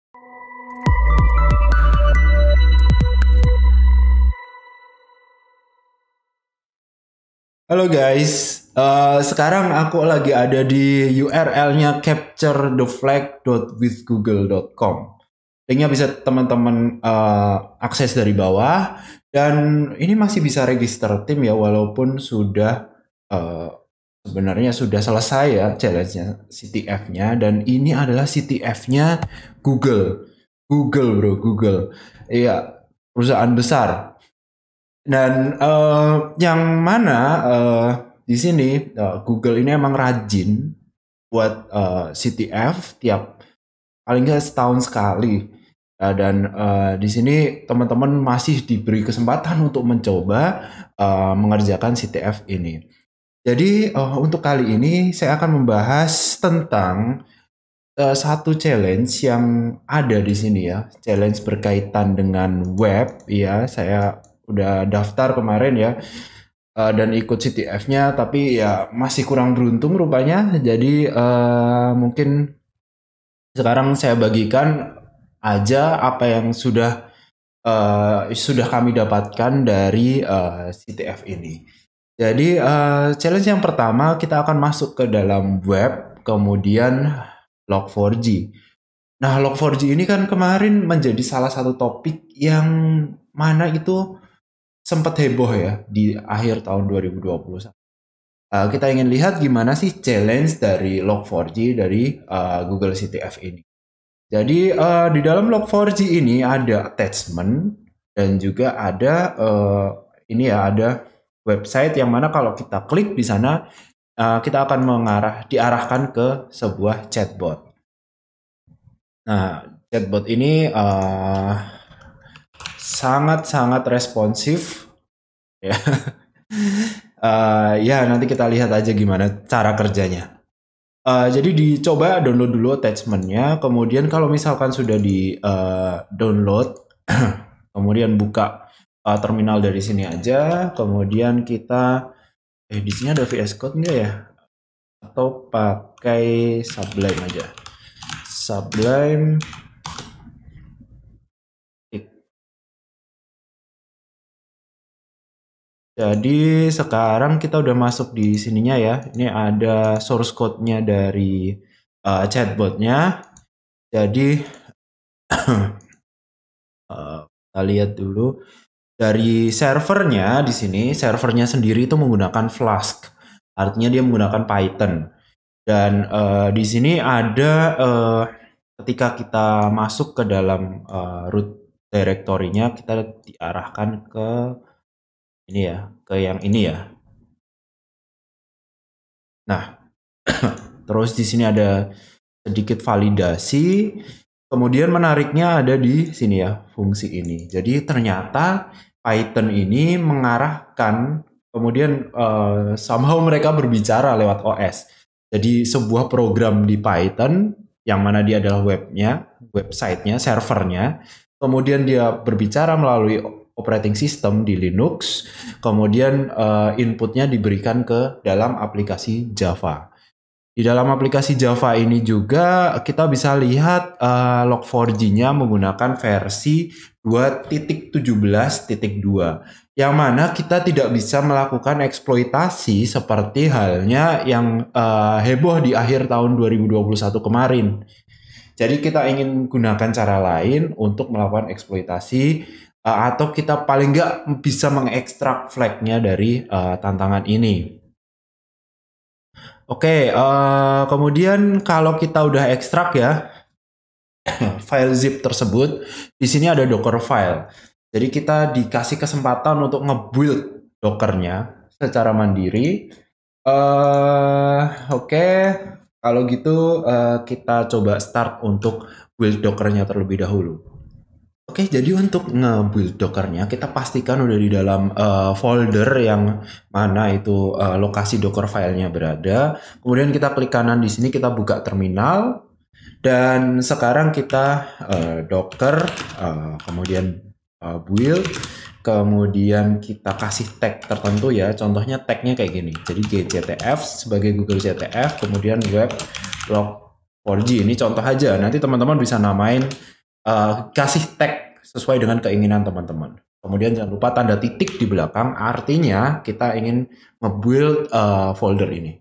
Halo guys, sekarang aku lagi ada di URL-nya capturetheflag.withgoogle.com. Linknya bisa teman-teman akses dari bawah, dan ini masih bisa register tim ya, walaupun sudah sebenarnya sudah selesai ya challenge-nya, CTF-nya, dan ini adalah CTF-nya Google. Google bro, Google. Iya, perusahaan besar. Dan yang mana di sini Google ini emang rajin buat CTF tiap paling nggak setahun sekali. Dan di sini teman-teman masih diberi kesempatan untuk mencoba mengerjakan CTF ini. Jadi untuk kali ini saya akan membahas tentang satu challenge yang ada di sini ya, challenge berkaitan dengan web ya. Saya udah daftar kemarin ya dan ikut CTF-nya, tapi ya masih kurang beruntung rupanya. Jadi mungkin sekarang saya bagikan aja apa yang sudah kami dapatkan dari CTF ini. Jadi challenge yang pertama, kita akan masuk ke dalam web, kemudian Log4j. Nah, Log4j ini kan kemarin menjadi salah satu topik yang mana itu sempat heboh ya di akhir tahun 2021. Kita ingin lihat gimana sih challenge dari Log4j dari Google CTF ini. Jadi di dalam Log4j ini ada attachment dan juga ada ini ya, ada website yang mana kalau kita klik di sana kita akan diarahkan ke sebuah chatbot. Nah, chatbot ini sangat-sangat responsif ya. Ya nanti kita lihat aja gimana cara kerjanya. Jadi dicoba download dulu attachmentnya, kemudian kalau misalkan sudah di download, kemudian buka terminal dari sini aja, kemudian kita di sini ada VS Code nggak ya? Atau pakai Sublime aja. Sublime. Jadi sekarang kita udah masuk di sininya ya. Ini ada source code-nya dari chatbotnya. Jadi kita lihat dulu. Dari servernya di sini, servernya sendiri itu menggunakan Flask, artinya dia menggunakan Python. Dan di sini ada ketika kita masuk ke dalam root directory-nya, kita diarahkan ke ini ya, ke yang ini ya. Nah, terus di sini ada sedikit validasi. Kemudian menariknya ada di sini ya, fungsi ini. Jadi ternyata Python ini mengarahkan, kemudian somehow mereka berbicara lewat OS. Jadi sebuah program di Python, yang mana dia adalah websitenya, servernya. Kemudian dia berbicara melalui operating system di Linux. Kemudian inputnya diberikan ke dalam aplikasi Java. Di dalam aplikasi Java ini juga kita bisa lihat Log4j-nya menggunakan versi 2.17.2, yang mana kita tidak bisa melakukan eksploitasi seperti halnya yang heboh di akhir tahun 2021 kemarin. Jadi kita ingin gunakan cara lain untuk melakukan eksploitasi, atau kita paling nggak bisa mengekstrak flag-nya dari tantangan ini. Oke, kemudian kalau kita udah ekstrak ya file zip tersebut, di sini ada Docker file. Jadi kita dikasih kesempatan untuk nge-build Dockernya secara mandiri. Oke, kalau gitu kita coba start untuk build Dockernya terlebih dahulu. Oke, jadi untuk nge-build Dockernya, kita pastikan udah di dalam folder yang mana itu lokasi Docker filenya berada. Kemudian kita klik kanan di sini, kita buka terminal. Dan sekarang kita Docker, kemudian build, kemudian kita kasih tag tertentu ya. Contohnya tagnya kayak gini. Jadi GCTF sebagai Google CTF, kemudian web Log4j. Ini contoh aja. Nanti teman-teman bisa namain kasih tag sesuai dengan keinginan teman-teman. Kemudian jangan lupa tanda titik di belakang, artinya kita ingin nge-build folder ini.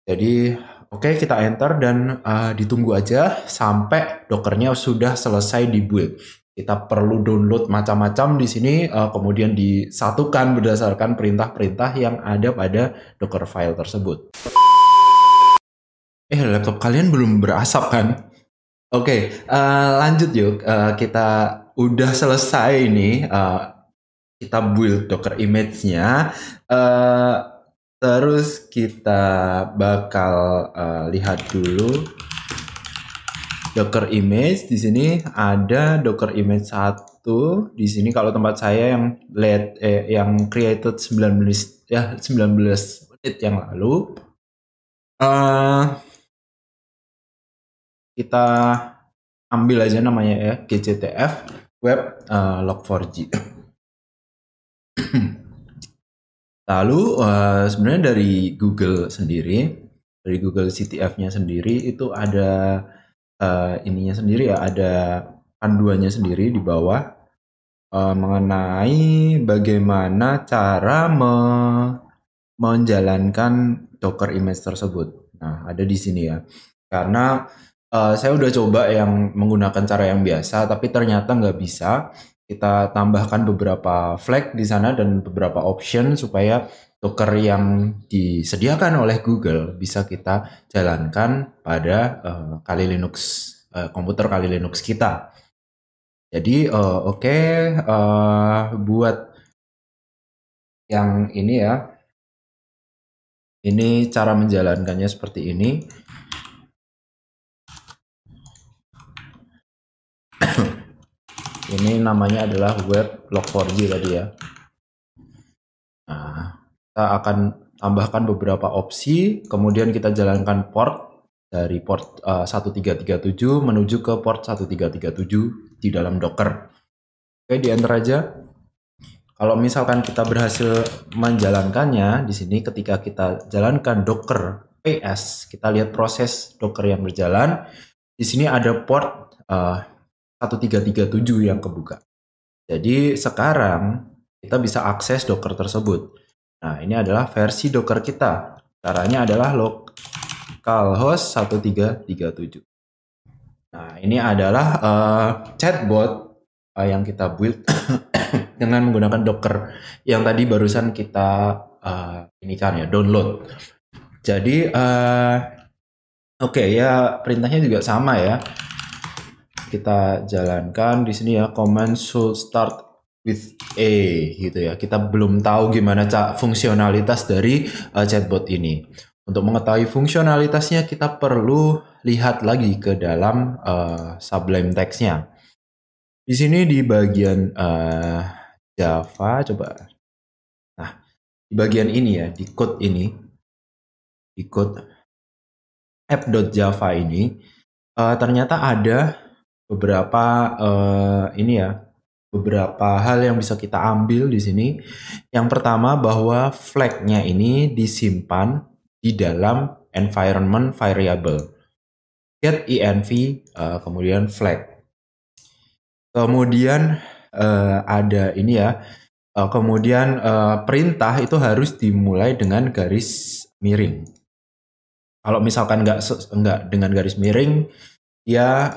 Jadi oke, kita enter dan ditunggu aja sampai Dockernya sudah selesai di-build. Kita perlu download macam-macam di sini, kemudian disatukan berdasarkan perintah-perintah yang ada pada Docker file tersebut. Laptop kalian belum berasap kan? Oke, lanjut yuk. Kita udah selesai nih. Kita build Docker image-nya. Terus kita bakal lihat dulu Docker image. Di sini ada Docker image 1. Di sini kalau tempat saya yang created 19 menit yang lalu. Kita ambil aja namanya ya, GCTF web log4j. Lalu sebenarnya dari Google sendiri, dari Google CTF-nya sendiri itu ada ininya sendiri ya, ada panduannya sendiri di bawah mengenai bagaimana cara menjalankan Docker image tersebut. Nah, ada di sini ya. Karena saya udah coba yang menggunakan cara yang biasa, tapi ternyata nggak bisa. Kita tambahkan beberapa flag di sana dan beberapa option supaya Docker yang disediakan oleh Google bisa kita jalankan pada Kali Linux, komputer Kali Linux kita. Jadi buat yang ini ya, ini cara menjalankannya seperti ini. Ini namanya adalah web log4j tadi ya. Nah, kita akan tambahkan beberapa opsi, kemudian kita jalankan port dari port 1337 menuju ke port 1337 di dalam Docker. Oke, di enter aja. Kalau misalkan kita berhasil menjalankannya, di sini ketika kita jalankan Docker PS, kita lihat proses Docker yang berjalan. Di sini ada port 1337 yang kebuka. Jadi sekarang kita bisa akses Docker tersebut. Nah, ini adalah versi Docker kita. Caranya adalah localhost 1337. Nah, ini adalah chatbot yang kita build dengan menggunakan Docker yang tadi barusan kita ini kan ya, download. Jadi oke ya, perintahnya juga sama ya. Kita jalankan di sini ya, command should start with A gitu ya. Kita belum tahu gimana fungsionalitas dari chatbot ini. Untuk mengetahui fungsionalitasnya kita perlu lihat lagi ke dalam Sublime Text-nya. Di sini di bagian Java, coba. Nah, di bagian ini ya, di code ini, di code app.java ini, ternyata ada beberapa beberapa hal yang bisa kita ambil di sini. Yang pertama bahwa flag-nya ini disimpan di dalam environment variable get env kemudian flag. Kemudian ada ini ya. Kemudian perintah itu harus dimulai dengan garis miring. Kalau misalkan nggak dengan garis miring, dia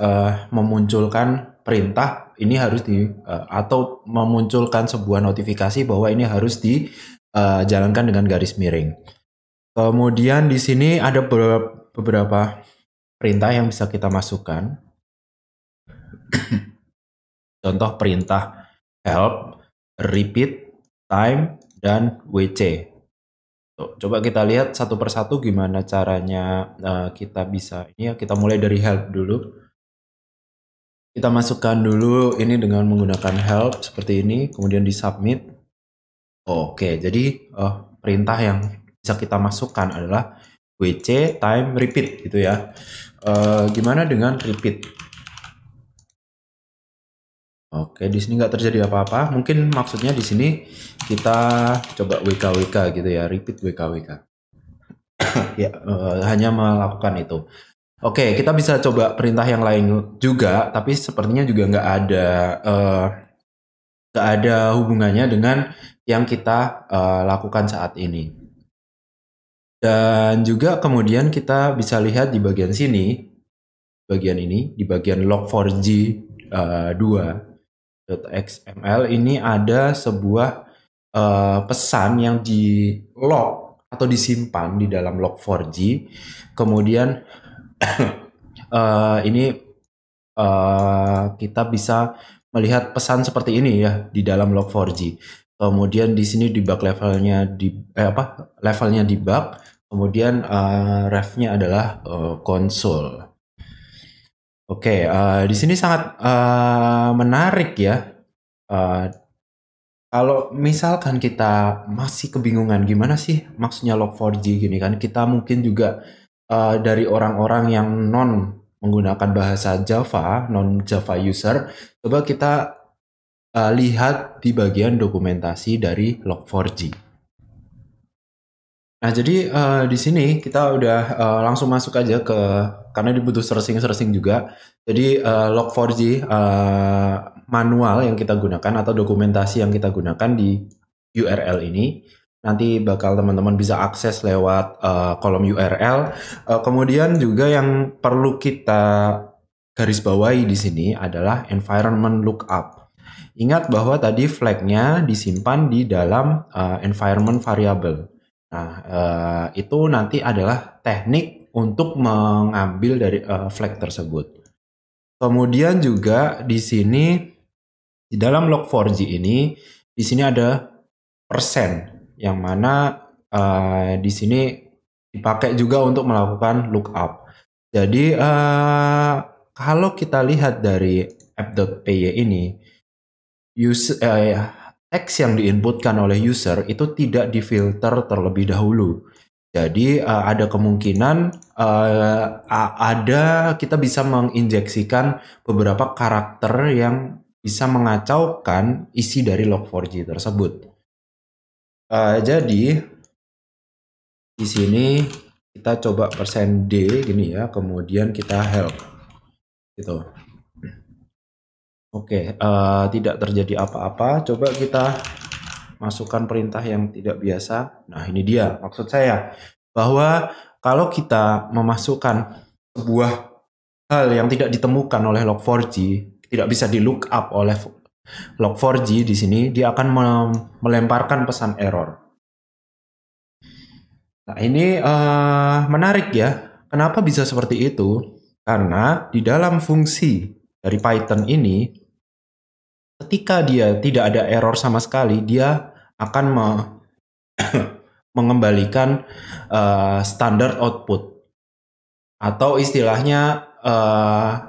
memunculkan perintah ini harus atau memunculkan sebuah notifikasi bahwa ini harus dijalankan dengan garis miring. Kemudian di sini ada beberapa perintah yang bisa kita masukkan. Contoh perintah help, repeat, time, dan wc. Coba kita lihat satu persatu gimana caranya kita bisa ini ya. Kita mulai dari help dulu. Kita masukkan dulu ini dengan menggunakan help seperti ini, kemudian di submit. Oke, jadi perintah yang bisa kita masukkan adalah wc, time, repeat gitu ya. Gimana dengan repeat? Oke, di sini nggak terjadi apa-apa. Mungkin maksudnya di sini kita coba wkwk gitu ya, repeat wkwk. Ya, hanya melakukan itu. Oke, kita bisa coba perintah yang lain juga, tapi sepertinya juga nggak ada hubungannya dengan yang kita lakukan saat ini. Dan juga kemudian kita bisa lihat di bagian sini, bagian ini, di bagian log4j 2.xml ini ada sebuah pesan yang di log atau disimpan di dalam log4j. Kemudian ini kita bisa melihat pesan seperti ini ya di dalam log4j. Kemudian di sini debug levelnya levelnya debug. Kemudian refnya adalah console. Oke, di sini sangat menarik ya. Kalau misalkan kita masih kebingungan gimana sih maksudnya log4j gini kan, kita mungkin juga dari orang-orang yang non menggunakan bahasa Java, non Java user, coba kita lihat di bagian dokumentasi dari log4j. Nah, jadi di sini kita udah langsung masuk aja karena dibutuh searching juga. Jadi log4j manual yang kita gunakan atau dokumentasi yang kita gunakan di URL ini nanti bakal teman-teman bisa akses lewat kolom URL. Kemudian juga yang perlu kita garis bawahi di sini adalah environment lookup. Ingat bahwa tadi flagnya disimpan di dalam environment variable. Nah, itu nanti adalah teknik untuk mengambil dari flag tersebut. Kemudian juga di sini di dalam log4j ini, di sini ada persen yang mana di sini dipakai juga untuk melakukan lookup. Jadi kalau kita lihat dari app.py ini, teks yang diinputkan oleh user itu tidak difilter terlebih dahulu. Jadi ada kemungkinan kita bisa menginjeksikan beberapa karakter yang bisa mengacaukan isi dari log4j tersebut. Jadi di sini kita coba %d gini ya, kemudian kita help gitu. Oke, tidak terjadi apa-apa. Coba kita masukkan perintah yang tidak biasa. Nah, ini dia maksud saya. Bahwa kalau kita memasukkan sebuah hal yang tidak ditemukan oleh log4j, tidak bisa di lookup oleh log4j di sini, dia akan melemparkan pesan error. Nah, ini menarik ya. Kenapa bisa seperti itu? Karena di dalam fungsi dari Python ini, ketika dia tidak ada error sama sekali, dia akan mengembalikan standar output atau istilahnya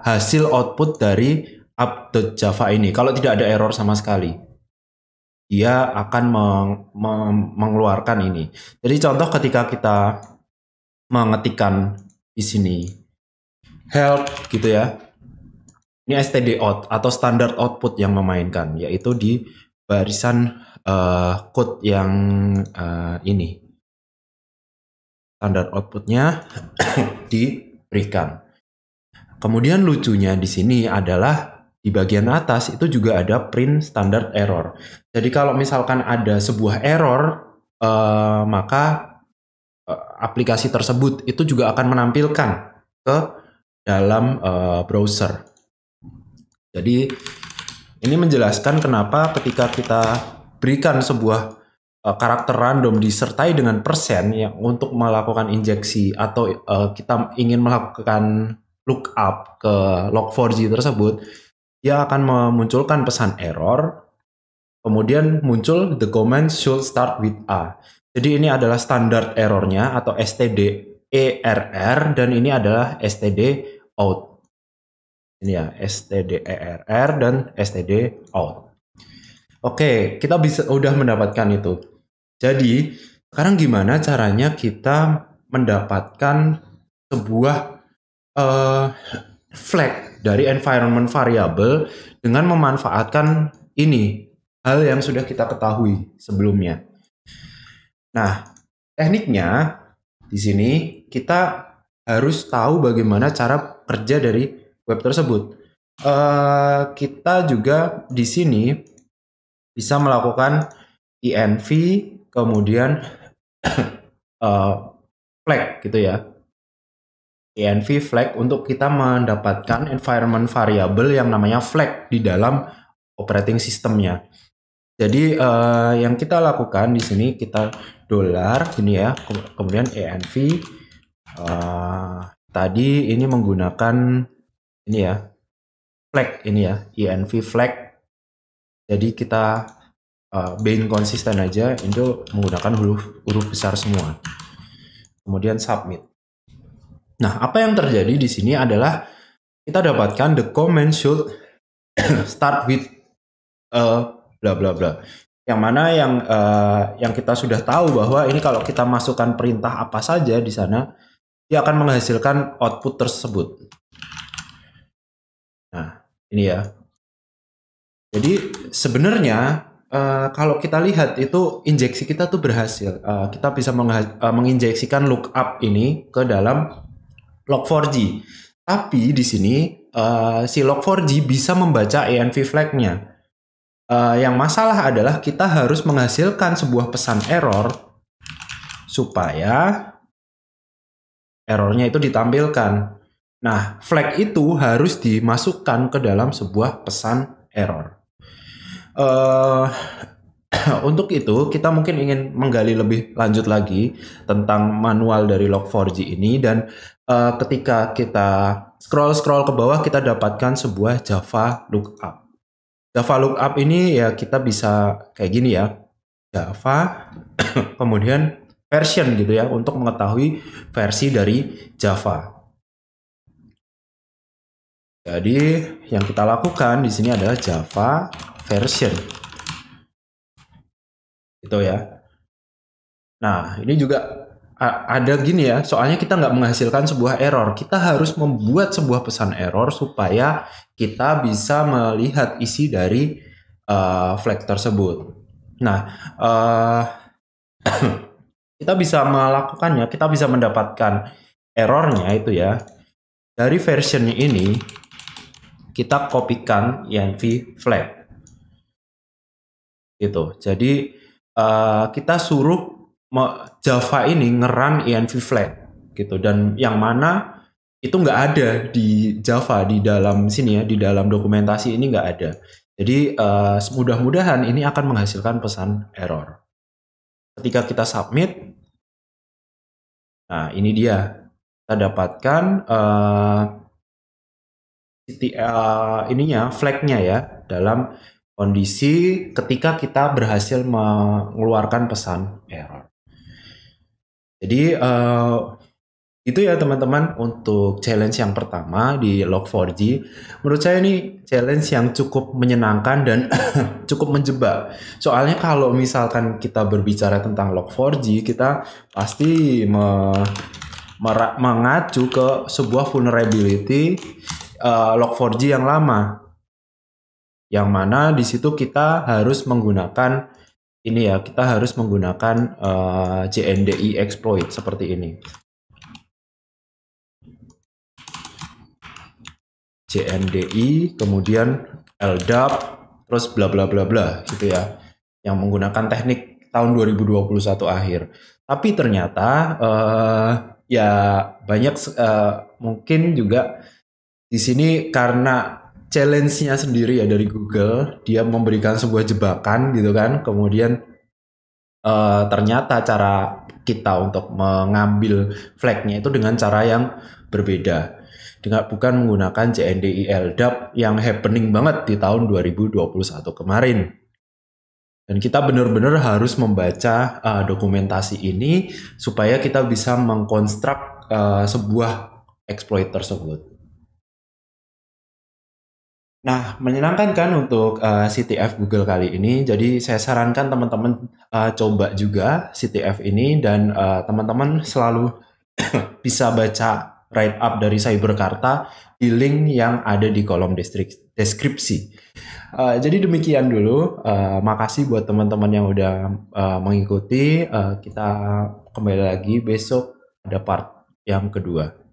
hasil output dari app.java ini. Kalau tidak ada error sama sekali, dia akan mengeluarkan ini. Jadi contoh ketika kita mengetikkan di sini help gitu ya. Ini std out atau standard output yang memainkan, yaitu di barisan code yang ini. Standard outputnya diberikan. Kemudian lucunya di sini adalah di bagian atas itu juga ada print standard error. Jadi kalau misalkan ada sebuah error, maka aplikasi tersebut itu juga akan menampilkan ke dalam browser. Jadi ini menjelaskan kenapa ketika kita berikan sebuah karakter random disertai dengan persen yang untuk melakukan injeksi atau kita ingin melakukan lookup ke log4j tersebut, dia akan memunculkan pesan error. Kemudian muncul the command should start with A. Jadi ini adalah standar errornya atau stderr dan ini adalah std out. Ini ya, stderr dan std out. Oke, kita udah mendapatkan itu. Jadi, sekarang gimana caranya kita mendapatkan sebuah flag dari environment variable dengan memanfaatkan ini, hal yang sudah kita ketahui sebelumnya. Nah, tekniknya di sini kita harus tahu bagaimana cara kerja dari web tersebut. Kita juga di sini bisa melakukan env, kemudian flag gitu ya. env flag untuk kita mendapatkan environment variable yang namanya flag di dalam operating systemnya. Jadi yang kita lakukan di sini kita dolar gini ya, kemudian env tadi ini menggunakan ini ya flag ini ya env flag. Jadi kita being konsisten aja itu menggunakan huruf besar semua. Kemudian submit. Nah, apa yang terjadi di sini adalah kita dapatkan the command should start with bla bla bla. Yang mana yang kita sudah tahu bahwa ini kalau kita masukkan perintah apa saja di sana, dia akan menghasilkan output tersebut. Nah, ini ya. Jadi sebenarnya kalau kita lihat itu injeksi kita tuh berhasil. Kita bisa menginjeksikan lookup ini ke dalam log4j. Tapi di sini si log4j bisa membaca env flag-nya. Yang masalah adalah kita harus menghasilkan sebuah pesan error supaya errornya itu ditampilkan. Nah, flag itu harus dimasukkan ke dalam sebuah pesan error. Untuk itu kita mungkin ingin menggali lebih lanjut lagi tentang manual dari log4j ini, dan ketika kita scroll ke bawah kita dapatkan sebuah Java lookup. Java lookup ini ya kita bisa kayak gini ya, Java kemudian version gitu ya, untuk mengetahui versi dari Java. Jadi yang kita lakukan di sini adalah Java version. Gitu ya. Nah, ini juga ada gini ya, soalnya kita nggak menghasilkan sebuah error. Kita harus membuat sebuah pesan error supaya kita bisa melihat isi dari flag tersebut. Nah, kita bisa melakukannya, kita bisa mendapatkan errornya itu ya. Dari versionnya ini, kita kopikan env flag. Gitu. Jadi, kita suruh Java ini ngerun env flag gitu, dan yang mana itu nggak ada di Java di dalam sini ya, di dalam dokumentasi ini nggak ada. Jadi mudah-mudahan ini akan menghasilkan pesan error. Ketika kita submit, nah ini dia kita dapatkan ininya flagnya ya, dalam kondisi ketika kita berhasil mengeluarkan pesan error. Jadi itu ya teman-teman untuk challenge yang pertama di log4j. Menurut saya ini challenge yang cukup menyenangkan dan cukup menjebak. Soalnya kalau misalkan kita berbicara tentang log4j, kita pasti mengacu ke sebuah vulnerability log4j yang lama. Yang mana di situ kita harus menggunakan ini ya, kita harus menggunakan JNDI exploit seperti ini. JNDI, kemudian LDAP, terus bla bla bla bla gitu ya. Yang menggunakan teknik tahun 2021 akhir. Tapi ternyata ya banyak mungkin juga di sini karena challenge-nya sendiri ya dari Google, dia memberikan sebuah jebakan gitu kan, kemudian ternyata cara kita untuk mengambil flag-nya itu dengan cara yang berbeda, bukan menggunakan JNDI LDAP yang happening banget di tahun 2021 kemarin. Dan kita benar-benar harus membaca dokumentasi ini supaya kita bisa mengkonstruk sebuah exploit tersebut. Nah, menyenangkan kan untuk CTF Google kali ini. Jadi saya sarankan teman-teman coba juga CTF ini, dan teman-teman selalu bisa baca write up dari Cyberkarta di link yang ada di kolom deskripsi. Jadi demikian dulu. Makasih buat teman-teman yang udah mengikuti. Kita kembali lagi besok ada part yang kedua.